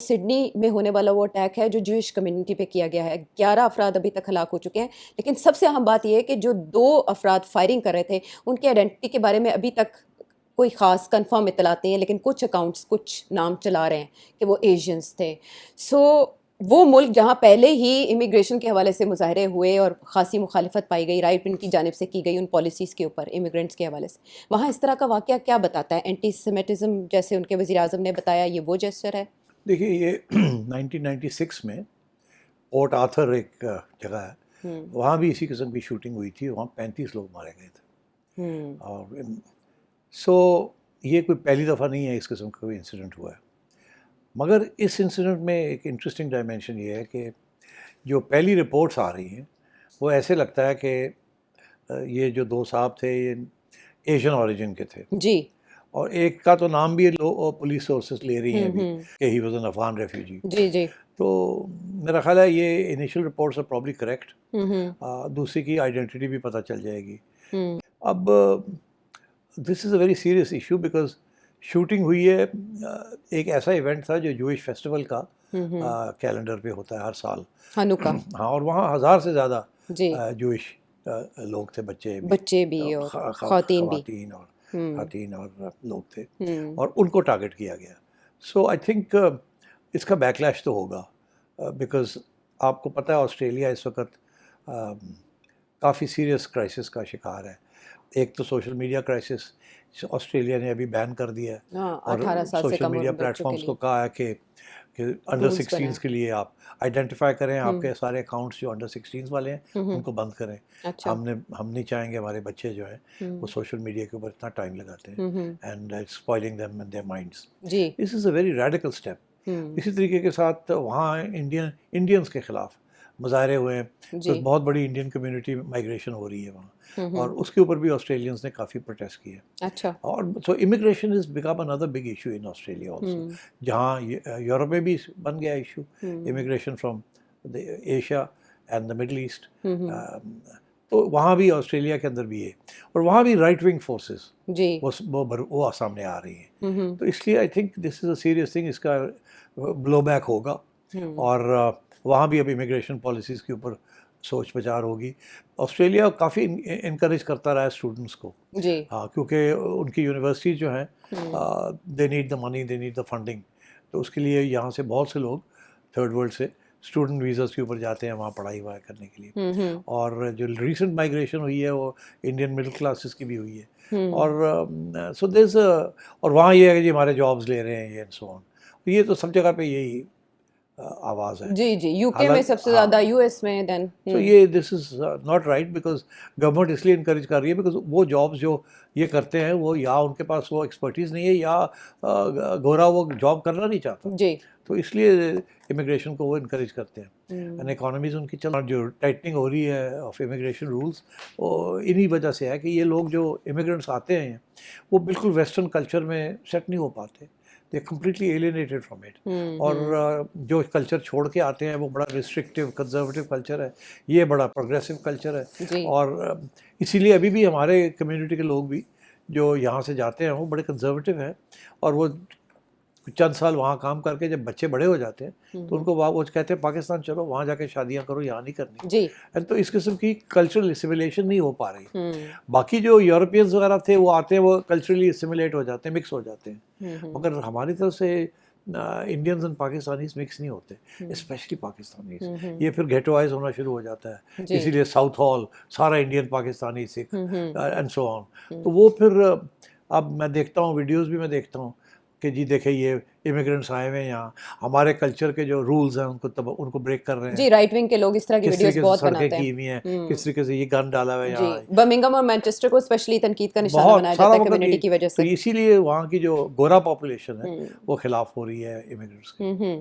Sydney में होने वाला वो अटैक है जो ज्यूइश कम्युनिटी पे किया गया है। 11 अफराद अभी तक हलाक हो चुके हैं, लेकिन सबसे अहम बात ये है कि जो 2 अफराद फायरिंग कर रहे थे, उनकी आइडेंटिटी के बारे में अभी तक कोई ख़ास कन्फर्म इत्तलात नहीं है, लेकिन कुछ अकाउंट्स कुछ नाम चला रहे हैं कि वो एशियंस थे। वो मुल्क जहाँ पहले ही इमिग्रेशन के हवाले से मुजाहरे हुए और ख़ासी मुखालिफत पाई गई, राइट विंग की जानिब से की गई उन पॉलिसीज़ के ऊपर इमिग्रेंट्स के हवाले से, वहाँ इस तरह का वाक़या क्या बताता है? एंटी सेमिटिज़म जैसे उनके वज़ीर-ए-आज़म ने बताया, ये वो जेस्चर है? देखिए ये 1996 में पोर्ट आर्थर एक जगह है, वहाँ भी इसी किस्म की शूटिंग हुई थी। वहाँ 35 लोग मारे गए थे। और सो ये कोई पहली दफ़ा नहीं है इस किस्म का कोई इंसिडेंट हुआ है। मगर इस इंसिडेंट में एक इंटरेस्टिंग डायमेंशन ये है कि जो पहली रिपोर्ट्स आ रही हैं वो ऐसे लगता है कि ये जो 2 साहब थे ये एशियन ओरिजिन के थे जी। और एक का तो नाम भी पुलिस सोर्सेस ले रही हैं अभी कि he was an Afghan refugee. जी, जी। तो मेरा ख्याल है ये initial reports are probably correct. दूसरी की आइडेंटिटी भी पता चल जाएगी। अब this is a very serious issue because shooting हुई है। एक ऐसा इवेंट था जो जूइश फेस्टिवल का कैलेंडर पे होता है हर साल, हनुका। हाँ, और वहाँ 1000 से ज़्यादा जी। जूइश लोग थे, बच्चे भी और ख़वातीन भी। खातीन और लोग थे और उनको टारगेट किया गया। सो आई थिंक इसका बैकलैश तो होगा बिकॉज आपको पता है ऑस्ट्रेलिया इस वक्त काफ़ी सीरियस क्राइसिस का शिकार है। एक तो सोशल मीडिया क्राइसिस ऑस्ट्रेलिया ने अभी बैन कर दिया है और 18 साल से सोशल कम मीडिया उम्र बच्चों के प्लेटफॉर्म्स को लिए कहा है कि अंडर रूल्स 16 के लिए आप आइडेंटिफाई करें, आपके सारे अकाउंट्स जो अंडर 16 वाले हैं उनको बंद करें। अच्छा। हम नहीं चाहेंगे हमारे बच्चे जो हैं वो सोशल मीडिया के ऊपर इतना टाइम लगाते हैं and it's spoiling them and their minds. जी। This is a very radical step. इसी तरीके के साथ वहाँ इंडियंस के ख़िलाफ़ मुजाहरे हुए हैं, तो बहुत बड़ी इंडियन कम्युनिटी माइग्रेशन हो रही है वहाँ और उसके ऊपर भी ऑस्ट्रेलियंस ने काफ़ी प्रोटेस्ट किए। अच्छा। और so immigration is become another big issue in Australia also, जहाँ यूरोप में भी बन गया issue immigration from the Asia and the Middle East. तो वहाँ भी ऑस्ट्रेलिया के अंदर भी है और वहाँ भी राइट विंग फोर्सेस वो सामने आ रही हैं। तो इसलिए I think this is a serious thing, इसका ब्लो बैक होगा और वहाँ भी अब इमिग्रेशन पॉलिसीज़ के ऊपर सोच विचार होगी। ऑस्ट्रेलिया काफ़ी इनकरेज करता रहा है स्टूडेंट्स को, जी। हाँ, क्योंकि उनकी यूनिवर्सिटीज़ जो हैं they need the money, they need the funding. तो उसके लिए यहाँ से बहुत से लोग थर्ड वर्ल्ड से स्टूडेंट वीज़ास के ऊपर जाते हैं वहाँ पढ़ाई वढ़ाई करने के लिए। और जो रिसेंट माइग्रेशन हुई है वो इंडियन मिडिल क्लासेस की भी हुई है और सो दिस और वहाँ ये है कि जी हमारे जॉब्स ले रहे हैं ये एंड सो ऑन। ये तो सब जगह पे यही आवाज़ है। जी, जी। यूके में सबसे ज़्यादा, यूएस में देन। तो ये this is not right because government इसलिए इनकरेज कर रही है बिकॉज वो जॉब्स जो ये करते हैं वो या उनके पास वो एक्सपर्टीज़ नहीं है या गोरा वो जॉब करना नहीं चाहता। जी। तो इसलिए इमिग्रेशन को वो इनकरेज करते हैं एंड इकोनॉमीज़ उनकी जो टाइटनिंग हो रही है ऑफ इमिग्रेशन रूल्स वो इन्हीं वजह से है कि ये लोग जो इमिग्रेंट्स आते हैं वो बिल्कुल वेस्टर्न कल्चर में सेट नहीं हो पाते, they completely alienated from it. और जो कल्चर छोड़ के आते हैं वो बड़ा रिस्ट्रिक्टिव कंजर्वेटिव कल्चर है, ये बड़ा प्रोग्रेसिव कल्चर है। और इसीलिए अभी भी हमारे कम्युनिटी के लोग भी जो यहाँ से जाते हैं वो बड़े कंजर्वेटिव हैं और वो चंद साल वहाँ काम करके जब बच्चे बड़े हो जाते हैं तो उनको वो कहते हैं पाकिस्तान चलो, वहाँ जाके शादियाँ करो, यहाँ नहीं करनी जी। एंड तो इस किस्म की कल्चरल एसिमिलेशन नहीं हो पा रही। बाकी जो यूरोपियंस वगैरह थे वो आते हैं, वो कल्चरली एसिमिलेट हो जाते हैं, मिक्स हो जाते हैं, मगर हमारी तरफ से इंडियंस एंड पाकिस्तानीज मिक्स नहीं होते, स्पेशली पाकिस्तानीज। ये फिर गेटोवाइज होना शुरू हो जाता है, इसीलिए साउथ हॉल सारा Indian Pakistani Sikh and so on. तो वो फिर अब मैं देखता हूँ वीडियोज़ भी मैं देखता हूँ कि जी देखे ये इमिग्रेंट्स आए हुए हैं यहाँ, हमारे कल्चर के जो रूल्स हैं उनको ब्रेक कर रहे हैं। जी, राइट विंग के लोग इस तरह की वीडियोस बहुत बनाते हैं। की हुई हैं, किस तरीके से ये गन डाला हुआ है यहाँ। बर्मिंघम और मैनचेस्टर को स्पेशली तनकीद का निशाना बनाया जाता है कम्युनिटी की वजह से। तो इसीलिए वहाँ की जो गोरा पॉपुलेशन है वो खिलाफ हो रही है इमिग्रेंट्स के।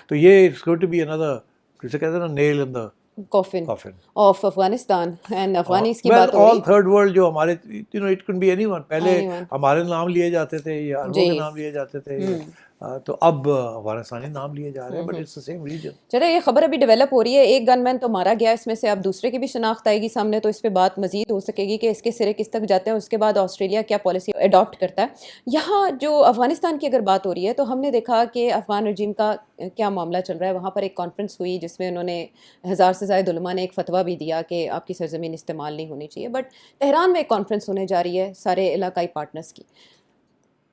तो ये it's going to be another, जिसे कहते हैं ना, nail in the coffin of Afghanistan and Afghanis की बात हो रही है। थर्ड वर्ल्ड जो हमारे इट कैन बी एनीवन, पहले हमारे नाम लिए जाते थे या अरबों के नाम लिए जाते थे, तो अब अफगानिस्तानी नाम लिए जा रहे हैं, but it's the same reason. चलो, ये खबर अभी डेवलप हो रही है, एक गनमैन तो मारा गया, इसमें से अब दूसरे की भी शनाख्त आएगी सामने, तो इस पे बात मजीद हो सकेगी कि इसके सिरे किस तक जाते हैं, उसके बाद ऑस्ट्रेलिया क्या पॉलिसी अडॉप्ट करता है। यहाँ जो अफगानिस्तान की अगर बात हो रही है तो हमने देखा कि अफगान रजीम का क्या मामला चल रहा है। वहाँ पर एक कॉन्फ्रेंस हुई जिसमें उन्होंने 1000 से ज़ायद उलमा ने एक फतवा भी दिया कि आपकी सरजमीन इस्तेमाल नहीं होनी चाहिए। बट तेहरान में एक कॉन्फ्रेंस होने जा रही है सारे इलाकाई पार्टनर्स की,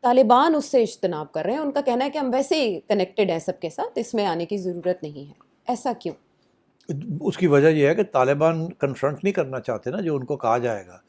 तालिबान उससे इज्तनाब कर रहे हैं। उनका कहना है कि हम वैसे ही कनेक्टेड हैं सबके साथ, इसमें आने की ज़रूरत नहीं है। ऐसा क्यों? उसकी वजह यह है कि तालिबान कन्फ्रंट नहीं करना चाहते ना, जो उनको कहा जाएगा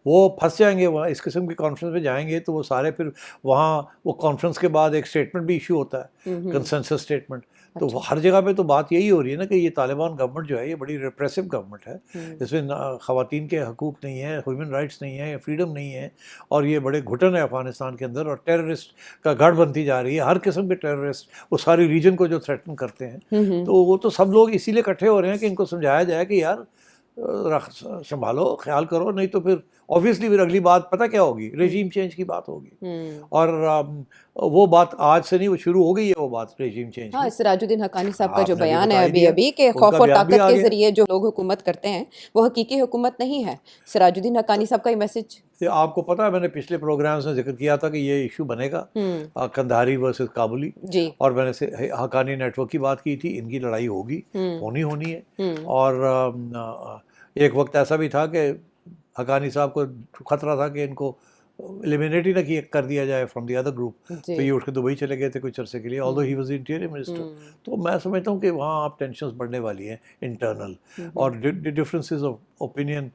वो फंस जाएंगे वहाँ। इस किस्म की कॉन्फ्रेंस में जाएंगे तो वो सारे फिर वहाँ, वो कॉन्फ्रेंस के बाद एक स्टेटमेंट भी इशू होता है, कंसेंसस स्टेटमेंट। तो अच्छा। हर जगह पे तो बात यही हो रही है ना कि ये तालिबान गवर्नमेंट जो है ये बड़ी रिप्रेसिव गवर्नमेंट है, इसमें ख़वातीन के हकूक़ नहीं है, ह्यूमन राइट्स नहीं है, फ्रीडम नहीं है, और ये बड़े घुटन है अफगानिस्तान के अंदर, और टेररिस्ट का गढ़ बनती जा रही है। हर किस्म के टेररिस्ट वो सारी रीजन को जो थ्रेटन करते हैं, तो वो तो सब लोग इसीलिए इकट्ठे हो रहे हैं कि इनको समझाया जाए कि यार संभालो, ख्याल करो, नहीं तो फिर ऑब्वियसली फिर अगली बात पता क्या होगी, रेजीम चेंज की बात होगी। और वो बात आज से नहीं, वो शुरू हो गई है वो बात रेजीम चेंज हाँ, की। सिराजुद्दीन हक्कानी साहब का जो आपने भी बयान है बता ही अभी दिया, अभी कि उनका खौफ और बयान भी ताकत आ के गया। जरिए जो लोग हुकूमत करते हैं वो हकीकी हुकूमत नहीं है। सिराजुद्दीन हक्कानी साहब का ये मैसेज, ये आपको पता है, मैंने पिछले प्रोग्राम्स में जिक्र किया था कि ये इशू बनेगा, कंधारी वर्सेस काबुली, जी, और मैंने से हक्कानी नेटवर्क की बात की थी। इनकी लड़ाई होगी, होनी है। और एक वक्त ऐसा भी था कि हक्कानी साहब को खतरा था कि इनको एलिमिनेट ही ना कर दिया जाए फ्रॉम द अदर ग्रुप, तो ये उठ के दुबई चले गए थे कुछ अरसे के लिए, although he was interior minister. तो मैं समझता हूँ कि वहाँ आप टेंशन्स बढ़ने वाली हैं इंटरनल, और डिफरेंसेस ऑफ ओपिनियन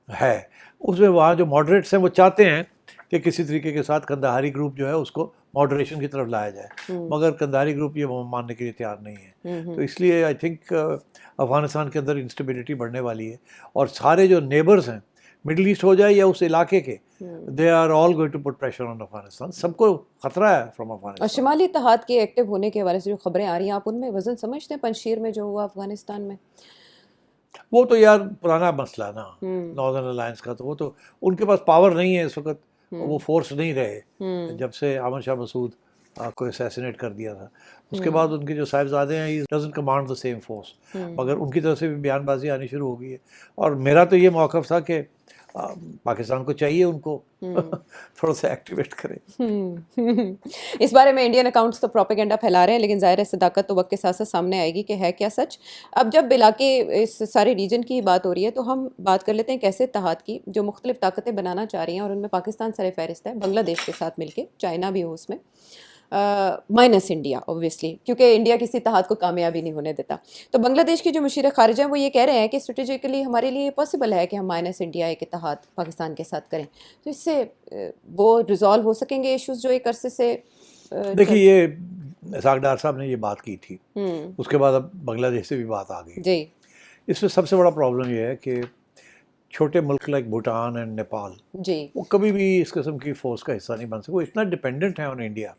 है उसमें। वहाँ जो मॉडरेट्स हैं वो चाहते हैं कि किसी तरीके के साथ कंधारी ग्रुप जो है उसको मॉडरेशन की तरफ लाया जाए, मगर कंधारी ग्रुप ये मानने के लिए तैयार नहीं है। तो इसलिए आई थिंक अफगानिस्तान के अंदर इंस्टेबिलिटी बढ़ने वाली है, और सारे जो नेबर्स हैं, मिडिल ईस्ट हो जाए या उस इलाके के, they are all going to put pressure on Afghanistan. सबको खतरा है फ्रॉम और अफगानिस्तान। शुमाली इत्तेहाद के एक्टिव होने के हवाले से जो खबरें आ रही हैं, आप उनमें वजन समझते हैं पंजशीर में जो हुआ अफगानिस्तान में? वो तो यार पुराना मसला है ना, नॉर्दर्न अलायंस का, तो वो तो उनके पास पावर नहीं है इस वक्त, वो फोर्स नहीं रहे जब से अहमद शाह मसूद को असैसिनेट कर दिया था। उसके बाद उनके जो साहिबजादे हैं, he doesn't command the same force, मगर उनकी तरफ से भी बयानबाजी आनी शुरू हो गई है। और मेरा तो ये मौक़िफ़ था कि पाकिस्तान को चाहिए उनको थोड़ा सा एक्टिवेट करें। इस बारे में इंडियन अकाउंट्स तो प्रोपेगेंडा फैला रहे हैं, लेकिन ज़ाहिर है सदाकत तो वक्त के साथ साथ सामने आएगी कि है क्या सच। अब जब इलाके इस सारे रीजन की बात हो रही है तो हम बात कर लेते हैं कैसे इत्तेहाद की, जो मुख्तलिफ ताकतें बनाना चाह रही हैं, और उनमें पाकिस्तान सर फहरिस्त है, बांग्लादेश के साथ मिलके, चाइना भी हो उसमें, माइनस इंडिया ऑब्वियसली, क्योंकि इंडिया किसी इत्तेहाद को कामयाबी नहीं होने देता। तो बांग्लादेश के जो मुशीर खारिजा हैं वो ये कह रहे हैं कि स्ट्रेटेजिकली हमारे लिए पॉसिबल है कि हम माइनस इंडिया एक इत्तेहाद पाकिस्तान के साथ करें। तो इससे वो रिजॉल्व हो सकेंगे इश्यूज जो एक अरसे से देखिए, ये इसाक डार साहब ने ये बात की थी, उसके बाद अब बांग्लादेश से भी बात आ गई जी। इसमें सबसे बड़ा प्रॉब्लम ये है कि छोटे मुल्क लाइक भूटान एंड नेपाल, जी, वो कभी भी इस किस्म की फोर्स का हिस्सा नहीं बन सकते। वो इतना डिपेंडेंट है on India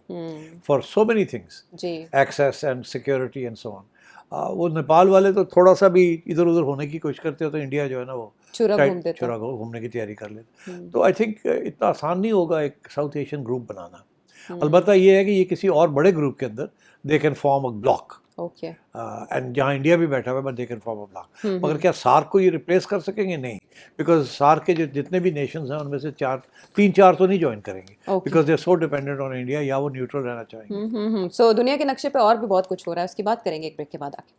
for so many things, जी, access and security and so on. वो नेपाल वाले तो थोड़ा सा भी इधर उधर होने की कोशिश करते हो तो इंडिया जो है ना वो चुरा घूमने की तैयारी कर लेते। तो आई थिंक इतना आसान नहीं होगा एक साउथ एशियन ग्रुप बनाना। अलबत्ता ये है कि ये किसी और बड़े ग्रुप के अंदर they can form a block, okay, and जहाँ इंडिया भी बैठा हुआ है, but they can form a block. मगर क्या सार्क को ये रिप्लेस कर सकेंगे? नहीं, बिकॉज सार्क के जितने भी नेशंस हैं उनमें से तीन चार तो नहीं ज्वाइन करेंगे, because they are so dependent on India, या वो न्यूट्रल रहना चाहेंगे। सो दुनिया के नक्शे पे और भी बहुत कुछ हो रहा है, उसकी बात करेंगे एक ब्रेक के बाद आके।